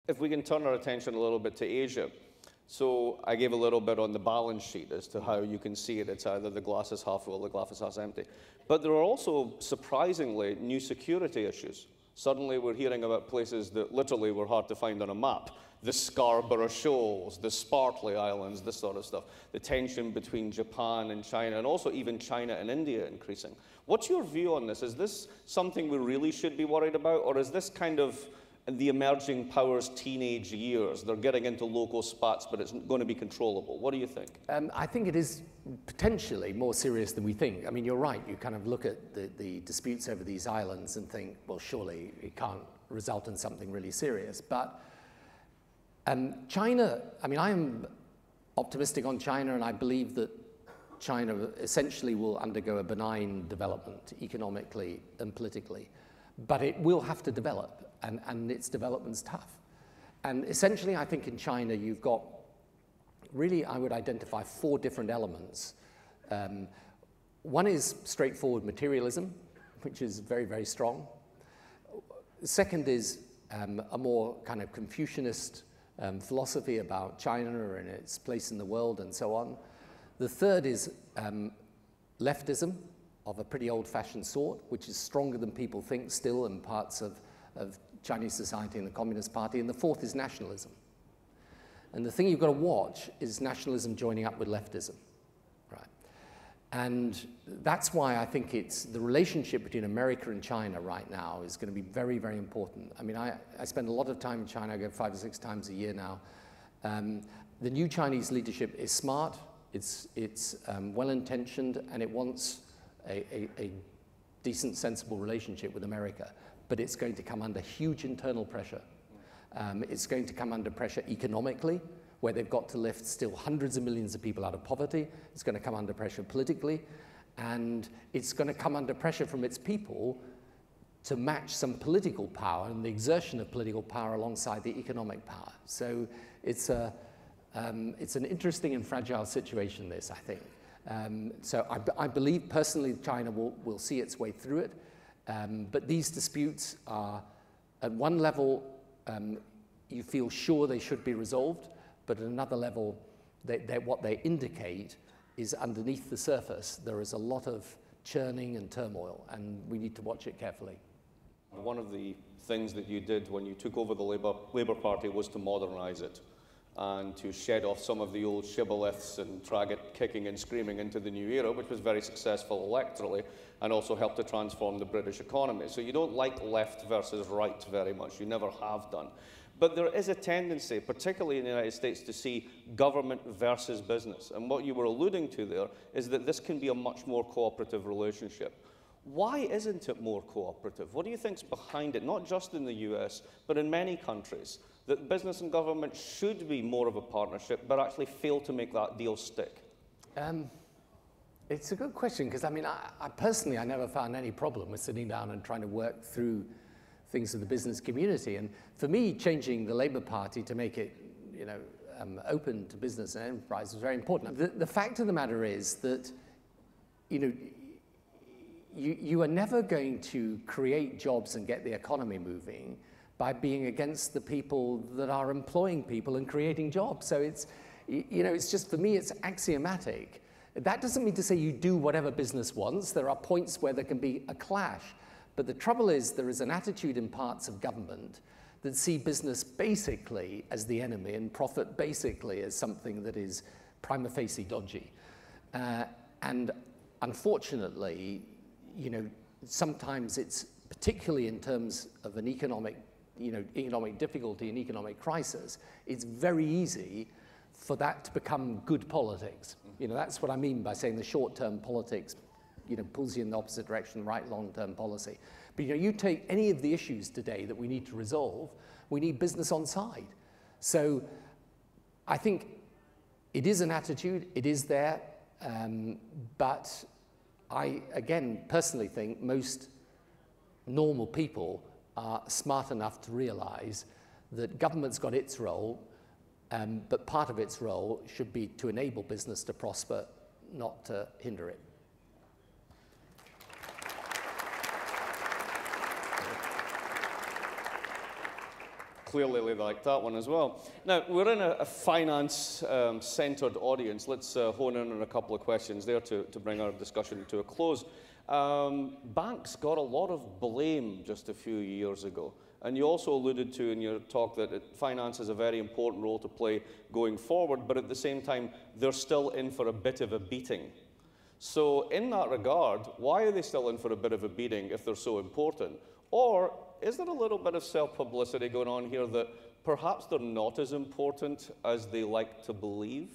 If we can turn our attention a little bit to Asia. So I gave a little bit on the balance sheet as to how you can see it. It's either the glass is half full or the glass is half empty. But there are also, surprisingly, new security issues. Suddenly we're hearing about places that literally were hard to find on a map. The Scarborough Shoals, the Spartley Islands, this sort of stuff. The tension between Japan and China, and also even China and India increasing. What's your view on this? Is this something we really should be worried about, or is this kind of the emerging powers' teenage years? They're getting into local spats, but it's going to be controllable. What do you think? I think it is potentially more serious than we think. I mean, you're right. You kind of look at the disputes over these islands and think, well, surely it can't result in something really serious. But China, I mean, I am optimistic on China, and I believe that China essentially will undergo a benign development economically and politically. But it will have to develop. And its development's tough. And essentially, I think in China, you've got, really, I would identify 4 different elements. One is straightforward materialism, which is very, very strong. The second is a more kind of Confucianist philosophy about China and its place in the world and so on. The third is leftism of a pretty old-fashioned sort, which is stronger than people think still in parts of Chinese society and the Communist Party. And the fourth is nationalism. And the thing you've got to watch is nationalism joining up with leftism, right? And that's why I think it's the relationship between America and China right now is going to be very, very important. I mean, I spend a lot of time in China. I go 5 or 6 times a year now. The new Chinese leadership is smart, it's well-intentioned, and it wants a decent, sensible relationship with America. But it's going to come under huge internal pressure. It's going to come under pressure economically, where they've got to lift still hundreds of millions of people out of poverty. It's going to come under pressure politically, and it's going to come under pressure from its people to match some political power and the exertion of political power alongside the economic power. So it's an interesting and fragile situation, this, I think. So I believe personally China will see its way through it. But these disputes are, at one level, you feel sure they should be resolved, but at another level, what they indicate is underneath the surface, there is a lot of churning and turmoil, and we need to watch it carefully. One of the things that you did when you took over the Labour Party was to modernize it and to shed off some of the old shibboleths and drag it kicking and screaming into the new era, which was very successful electorally and also helped to transform the British economy. So you don't like left versus right very much. You never have done. But there is a tendency, particularly in the United States, to see government versus business. And what you were alluding to there is that this can be a much more cooperative relationship. Why isn't it more cooperative? What do you think's behind it, not just in the US, but in many countries, that business and government should be more of a partnership, but actually fail to make that deal stick? It's a good question, because I mean, I personally, I never found any problem with sitting down and trying to work through things in the business community. And for me, changing the Labour Party to make it, you know, open to business and enterprise was very important. The fact of the matter is that, you know, you are never going to create jobs and get the economy moving by being against the people that are employing people and creating jobs. So it's, you know, it's just, for me, it's axiomatic. That doesn't mean to say you do whatever business wants. There are points where there can be a clash. But the trouble is there is an attitude in parts of government that see business basically as the enemy and profit basically as something that is prima facie dodgy. And unfortunately, you know, sometimes it's, particularly in terms of an economic difficulty and economic crisis, it's very easy for that to become good politics. You know, that's what I mean by saying the short-term politics, you know, pulls you in the opposite direction, right long-term policy. But you know, you take any of the issues today that we need to resolve, we need business on side. So I think it is an attitude, it is there, but I, again, personally think most normal people are smart enough to realize that government's got its role, but part of its role should be to enable business to prosper, not to hinder it. Clearly they like that one as well. Now, we're in a finance-centered audience. Let's hone in on a couple of questions there to bring our discussion to a close. Banks got a lot of blame just a few years ago. And you also alluded to in your talk that finance has a very important role to play going forward, but at the same time, they're still in for a bit of a beating. So in that regard, why are they still in for a bit of a beating if they're so important? Or is there a little bit of self-publicity going on here that perhaps they're not as important as they like to believe?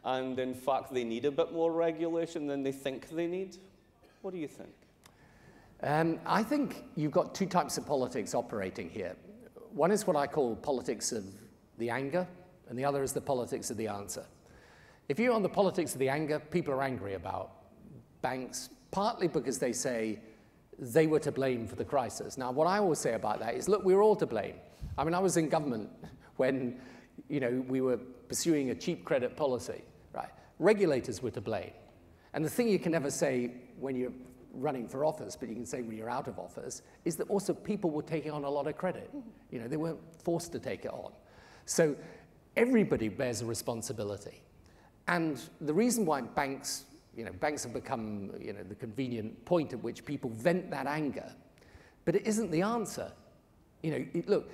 And in fact, they need a bit more regulation than they think they need? What do you think? I think you've got two types of politics operating here. One is what I call politics of the anger, and the other is the politics of the answer. If you're on the politics of the anger, people are angry about banks, partly because they say they were to blame for the crisis. Now, what I always say about that is, look, we're all to blame. I mean, I was in government when, we were pursuing a cheap credit policy, right? Regulators were to blame. And the thing you can never say when you're running for office, but you can say when you're out of office, is that also people were taking on a lot of credit. They weren't forced to take it on. So everybody bears a responsibility. And the reason why banks have become, the convenient point at which people vent that anger, but it isn't the answer. Look,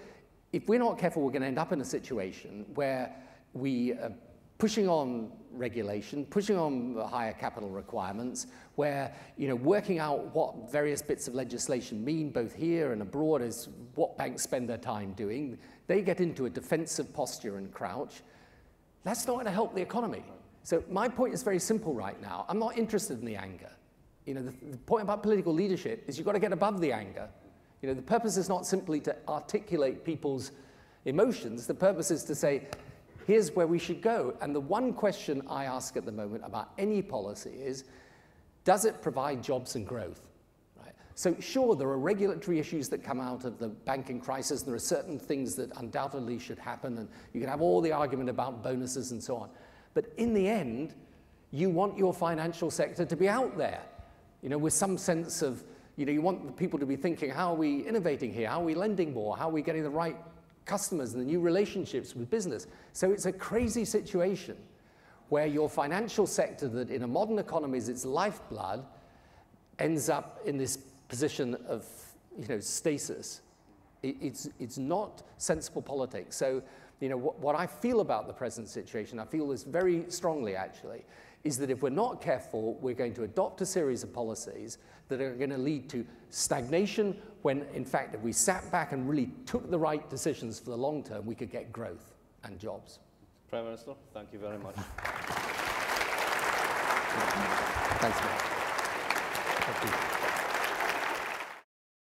if we're not careful, we're going to end up in a situation where we are pushing on regulation, pushing on higher capital requirements, where, working out what various bits of legislation mean, both here and abroad, is what banks spend their time doing. They get into a defensive posture and crouch. That's not going to help the economy. So my point is very simple right now. I'm not interested in the anger. The point about political leadership is you've got to get above the anger. The purpose is not simply to articulate people's emotions. The purpose is to say, here's where we should go. And the one question I ask at the moment about any policy is, does it provide jobs and growth? Right? So sure, there are regulatory issues that come out of the banking crisis, and there are certain things that undoubtedly should happen, and you can have all the argument about bonuses and so on. But in the end, you want your financial sector to be out there, with some sense of, you want the people to be thinking, how are we innovating here? How are we lending more? How are we getting the right customers and the new relationships with business? So it's a crazy situation where your financial sector, that in a modern economy is its lifeblood, ends up in this position of, stasis. It's not sensible politics. So, what I feel about the present situation, I feel this very strongly actually, is that if we're not careful, we're going to adopt a series of policies that are going to lead to stagnation, when in fact, if we sat back and really took the right decisions for the long term, we could get growth and jobs. Prime Minister, thank you very much. Thanks, Blair.